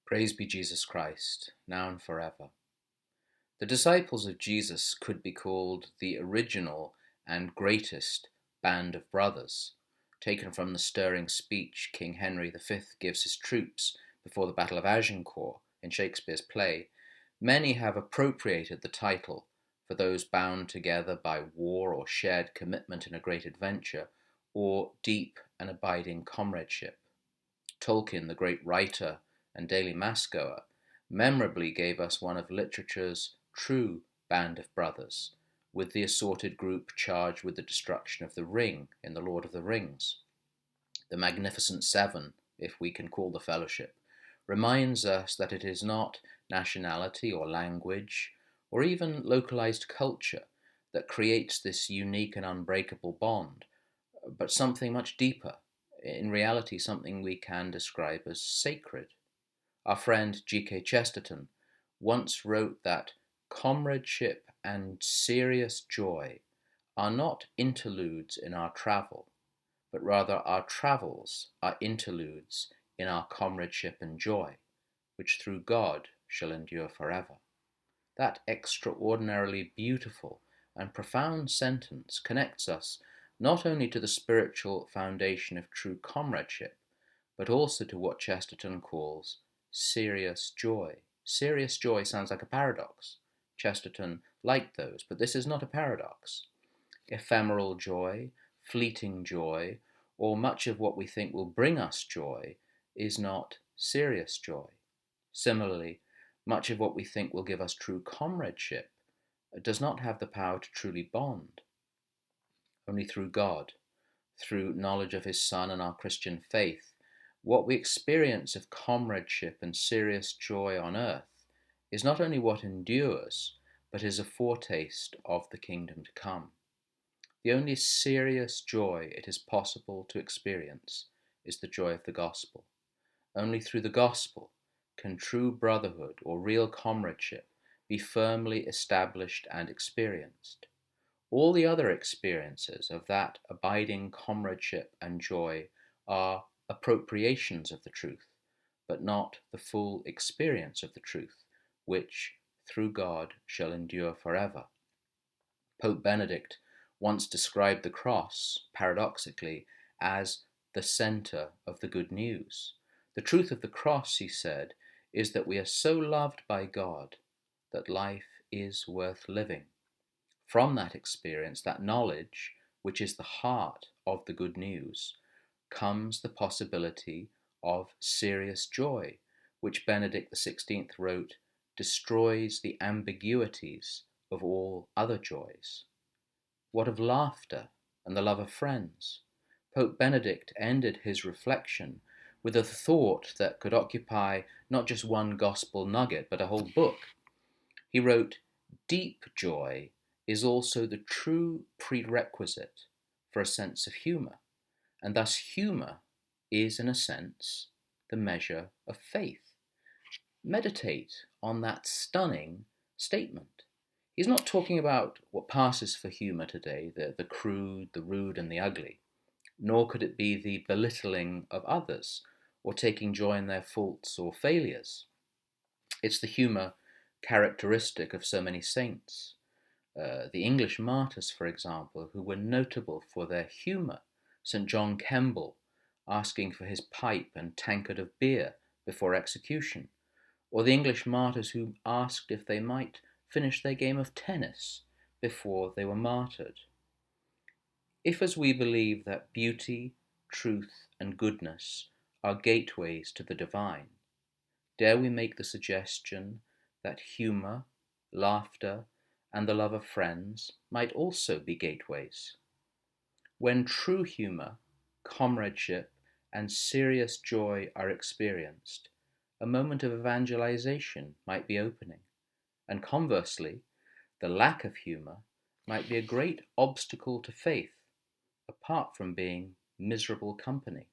Praise be Jesus Christ, now and forever. The disciples of Jesus could be called the original and greatest band of brothers, taken from the stirring speech King Henry V gives his troops before the Battle of Agincourt in Shakespeare's play. Many have appropriated the title for those bound together by war or shared commitment in a great adventure, or deep and abiding comradeship. Tolkien, the great writer and daily mass-goer, memorably gave us one of literature's true band of brothers, with the assorted group charged with the destruction of the ring in The Lord of the Rings. The Magnificent Seven, if we can call the fellowship, reminds us that it is not nationality or language or even localized culture that creates this unique and unbreakable bond, but something much deeper, in reality something we can describe as sacred. Our friend G.K. Chesterton once wrote that comradeship and serious joy are not interludes in our travel, but rather our travels are interludes in our comradeship and joy, which through God shall endure forever. That extraordinarily beautiful and profound sentence connects us not only to the spiritual foundation of true comradeship, but also to what Chesterton calls serious joy. Serious joy sounds like a paradox. Chesterton liked those, but this is not a paradox. Ephemeral joy, fleeting joy, or much of what we think will bring us joy is not serious joy. Similarly, much of what we think will give us true comradeship does not have the power to truly bond. Only through God, through knowledge of His Son and our Christian faith, what we experience of comradeship and serious joy on earth is not only what endures, but is a foretaste of the kingdom to come. The only serious joy it is possible to experience is the joy of the gospel. Only through the gospel can true brotherhood or real comradeship be firmly established and experienced. All the other experiences of that abiding comradeship and joy are appropriations of the truth, but not the full experience of the truth, which, through God, shall endure forever. Pope Benedict once described the cross, paradoxically, as the centre of the good news. The truth of the cross, he said, is that we are so loved by God that life is worth living. From that experience, that knowledge, which is the heart of the good news, comes the possibility of serious joy, which Benedict XVI wrote, destroys the ambiguities of all other joys. What of laughter and the love of friends? Pope Benedict ended his reflection with a thought that could occupy not just one gospel nugget, but a whole book. He wrote, "Deep joy is also the true prerequisite for a sense of humour, and thus humour is, in a sense, the measure of faith." Meditate on that stunning statement. He's not talking about what passes for humour today, the crude, the rude, and the ugly, nor could it be the belittling of others or taking joy in their faults or failures. It's the humour characteristic of so many saints. The English martyrs, for example, who were notable for their humour. St. John Kemble, asking for his pipe and tankard of beer before execution, or the English martyrs who asked if they might finish their game of tennis before they were martyred. If, as we believe, that beauty, truth, and goodness are gateways to the divine, dare we make the suggestion that humour, laughter, and the love of friends might also be gateways? When true humour, comradeship, and serious joy are experienced, a moment of evangelization might be opening, and conversely, the lack of humour might be a great obstacle to faith, apart from being miserable company.